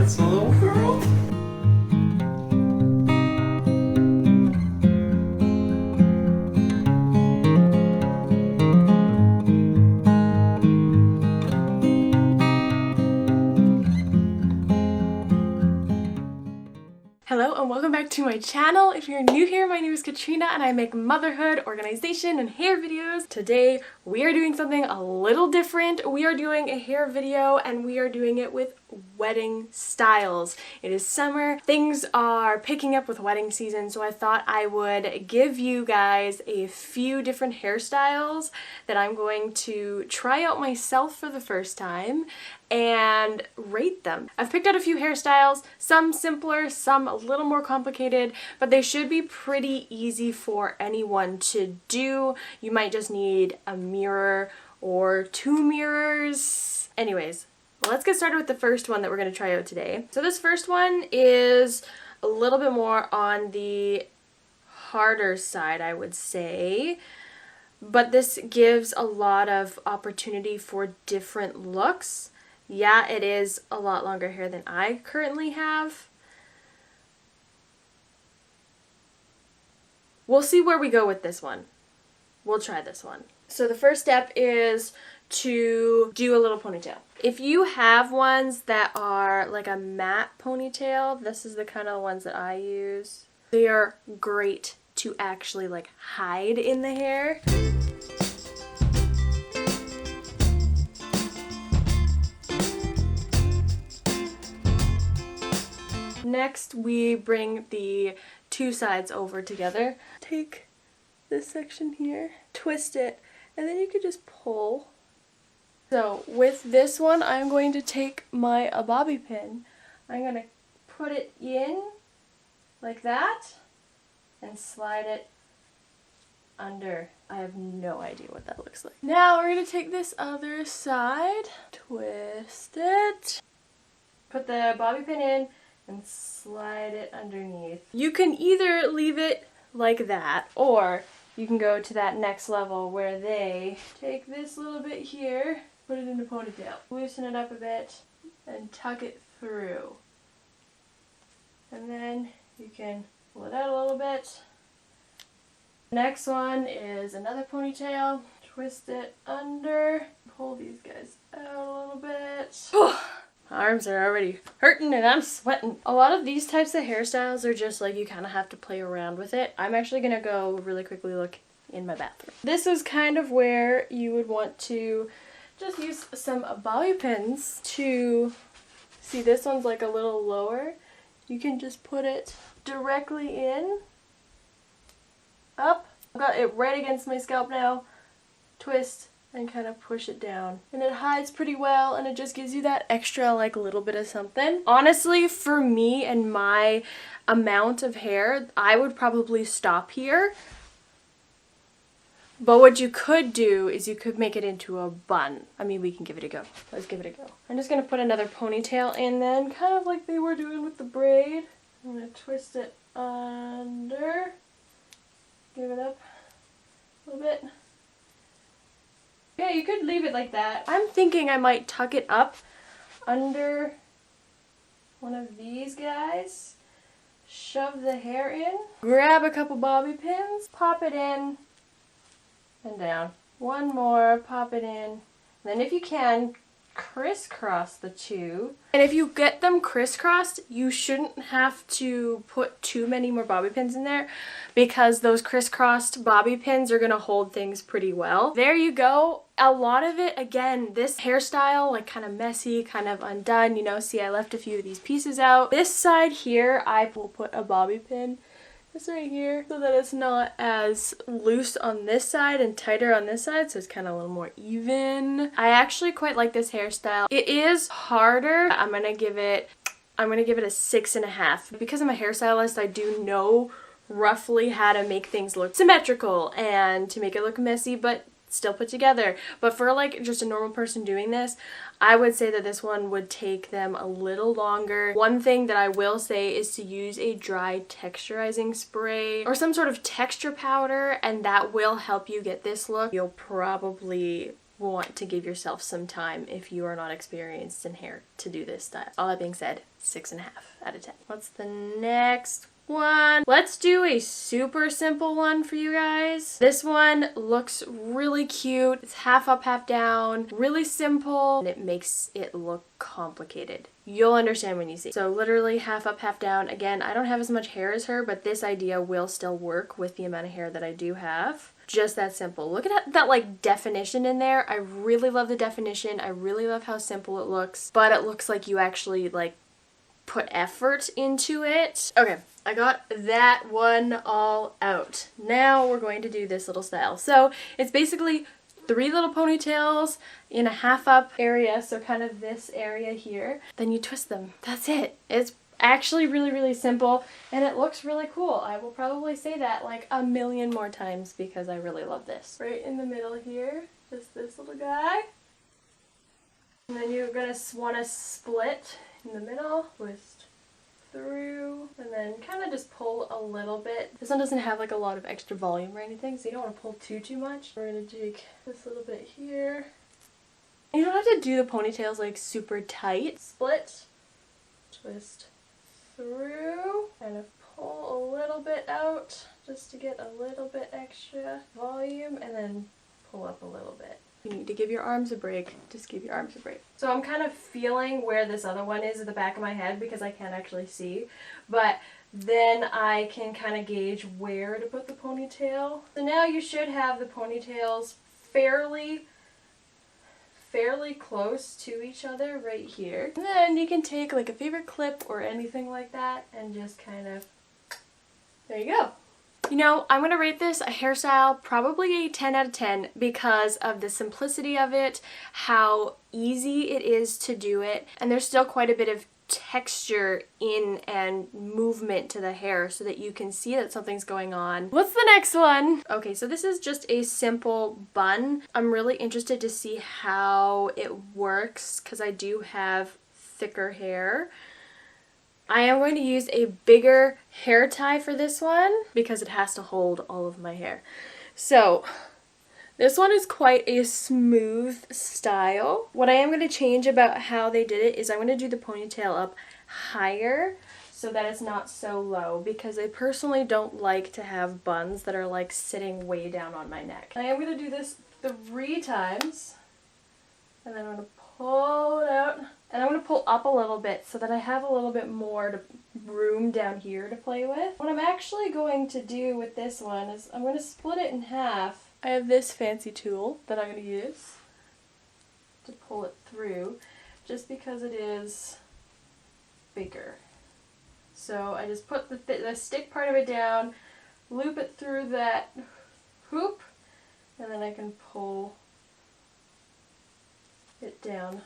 That's a little girl. Hello and welcome back to my channel. If you're new here, my name is Katrina and I make motherhood, organization, and hair videos. Today we are doing something a little different. We are doing a hair video and we are doing it with wedding styles. It is summer. Things are picking up with wedding season, so I thought I would give you guys a few different hairstyles that I'm going to try out myself for the first time and rate them. I've picked out a few hairstyles, some simpler, some a little more complicated, but they should be pretty easy for anyone to do. You might just need a mirror or two mirrors. Anyways, let's get started with the first one that we're going to try out today. So this first one is a little bit more on the harder side, I would say, but this gives a lot of opportunity for different looks. Yeah, it is a lot longer hair than I currently have. We'll see where we go with this one. We'll try this one. So the first step is to do a little ponytail. If you have ones that are like a matte ponytail, this is the kind of ones that I use. They are great to actually like hide in the hair. Next, we bring the two sides over together. Take this section here, twist it, and then you could just pull. So with this one, I'm going to take my bobby pin. I'm going to put it in like that and slide it under. I have no idea what that looks like. Now we're going to take this other side, twist it, put the bobby pin in, and slide it underneath. You can either leave it like that, or you can go to that next level where they take this little bit here, put it in a ponytail, loosen it up a bit, and tuck it through. And then you can pull it out a little bit. Next one is another ponytail. Twist it under, pull these guys out a little bit. My arms are already hurting and I'm sweating. A lot of these types of hairstyles are just like you kind of have to play around with it. I'm actually going to go really quickly look in my bathroom. This is kind of where you would want to just use some bobby pins to, see this one's like a little lower. You can just put it directly in, up. I've got it right against my scalp now. Twist and kind of push it down. And it hides pretty well and it just gives you that extra like little bit of something. Honestly, for me and my amount of hair, I would probably stop here. But what you could do is you could make it into a bun. I mean, we can give it a go. Let's give it a go. I'm just going to put another ponytail in then, kind of like they were doing with the braid. I'm going to twist it under. Give it up a little bit. Yeah, you could leave it like that. I'm thinking I might tuck it up under one of these guys, shove the hair in, grab a couple bobby pins, pop it in, and down. One more, pop it in. Then if you can, crisscross the two. And if you get them crisscrossed, you shouldn't have to put too many more bobby pins in there because those crisscrossed bobby pins are going to hold things pretty well. There you go. A lot of it, again, this hairstyle, like kind of messy, kind of undone, you know, see I left a few of these pieces out. This side here, I will put a bobby pin. This right here, so that it's not as loose on this side and tighter on this side, so it's kind of a little more even. I actually quite like this hairstyle. It is harder. I'm gonna give it a 6.5. Because I'm a hairstylist, I do know roughly how to make things look symmetrical and to make it look messy, but still put together. But for like just a normal person doing this, I would say that this one would take them a little longer. One thing that I will say is to use a dry texturizing spray or some sort of texture powder, and that will help you get this look. You'll probably want to give yourself some time if you are not experienced in hair to do this style. All that being said, 6.5 out of 10. What's the next one? Let's do a super simple one for you guys. This one looks really cute. It's half up, half down, really simple, and it makes it look complicated. You'll understand when you see. So literally half up, half down. Again, I don't have as much hair as her, but this idea will still work with the amount of hair that I do have. Just that simple. Look at that like definition in there. I really love the definition. I really love how simple it looks, but it looks like you actually like put effort into it. Okay, I got that one all out. Now we're going to do this little style. So it's basically 3 little ponytails in a half up area, so kind of this area here. Then you twist them. That's it. It's actually really, really simple, and it looks really cool. I will probably say that like a million more times because I really love this. Right in the middle here, just this little guy. And then you're gonna want to split in the middle, twist through, and then kind of just pull a little bit. This one doesn't have like a lot of extra volume or anything, so you don't want to pull too much. We're gonna take this little bit here. You don't have to do the ponytails like super tight. Split, twist through, kind of pull a little bit out just to get a little bit extra volume, and then pull up a little bit. You need to give your arms a break. Just give your arms a break. So I'm kind of feeling where this other one is at the back of my head because I can't actually see. But then I can kind of gauge where to put the ponytail. So now you should have the ponytails fairly close to each other right here. And then you can take like a favorite clip or anything like that and just kind of, there you go. You know, I'm going to rate this a hairstyle probably a 10 out of 10 because of the simplicity of it, how easy it is to do it, and there's still quite a bit of texture in and movement to the hair so that you can see that something's going on. What's the next one? Okay, so this is just a simple bun. I'm really interested to see how it works because I do have thicker hair. I am going to use a bigger hair tie for this one because it has to hold all of my hair. So this one is quite a smooth style. What I am going to change about how they did it is I'm going to do the ponytail up higher so that it's not so low because I personally don't like to have buns that are like sitting way down on my neck. I am going to do this 3 times and then I'm going to pull it out. And I'm going to pull up a little bit so that I have a little bit more room down here to play with. What I'm actually going to do with this one is I'm going to split it in half. I have this fancy tool that I'm going to use to pull it through just because it is bigger. So I just put the stick part of it down, loop it through that hoop, and then I can pull it down.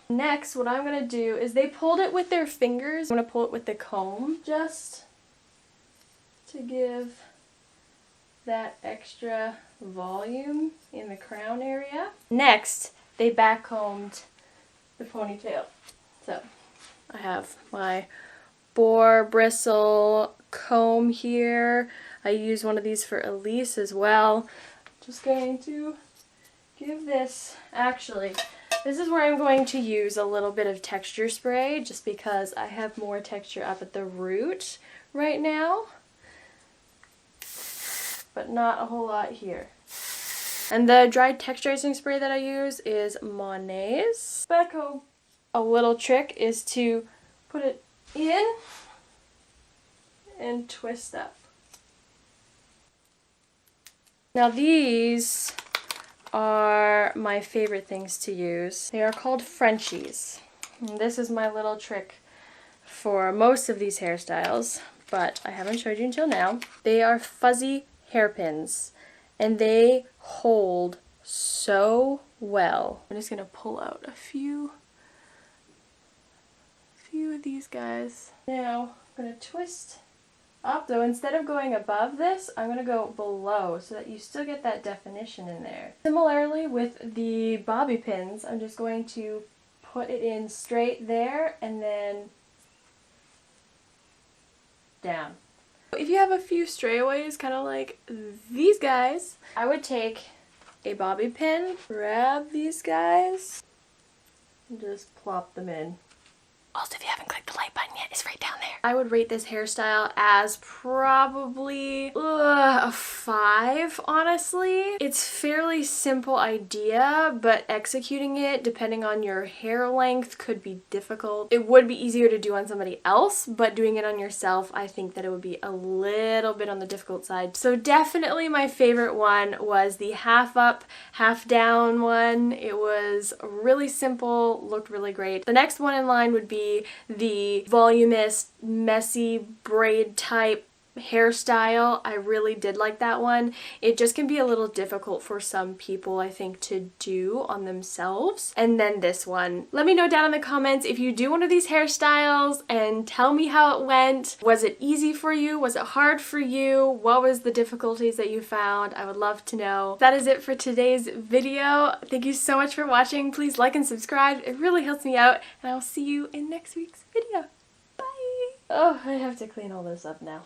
Next, what I'm going to do is they pulled it with their fingers. I'm going to pull it with the comb just to give that extra volume in the crown area. Next, they backcombed the ponytail. So I have my Boar Bristle comb here. I use one of these for Elise as well. Just going to give this, actually, this is where I'm going to use a little bit of texture spray just because I have more texture up at the root right now, but not a whole lot here. And the dried texturizing spray that I use is Monet's. Back home, a little trick is to put it in and twist up. Now these are my favorite things to use. They are called Frenchies. And this is my little trick for most of these hairstyles, but I haven't showed you until now. They are fuzzy hairpins and they hold so well. I'm just gonna pull out a few of these guys. Now I'm gonna twist up. So instead of going above this, I'm going to go below so that you still get that definition in there. Similarly with the bobby pins, I'm just going to put it in straight there and then down. If you have a few strayaways, kind of like these guys, I would take a bobby pin, grab these guys, and just plop them in. Also, if you haven't clicked the like button yet, it's right down there. I would rate this hairstyle as probably a 5, honestly. It's fairly simple idea, but executing it, depending on your hair length, could be difficult. It would be easier to do on somebody else, but doing it on yourself, I think that it would be a little bit on the difficult side. So definitely my favorite one was the half up, half down one. It was really simple, looked really great. The next one in line would be the voluminous, messy braid type hairstyle. I really did like that one. It just can be a little difficult for some people, I think, to do on themselves. And then this one. Let me know down in the comments if you do one of these hairstyles and tell me how it went. Was it easy for you? Was it hard for you? What was the difficulties that you found? I would love to know. That is it for today's video. Thank you so much for watching. Please like and subscribe. It really helps me out, and I'll see you in next week's video. Bye! Oh, I have to clean all this up now.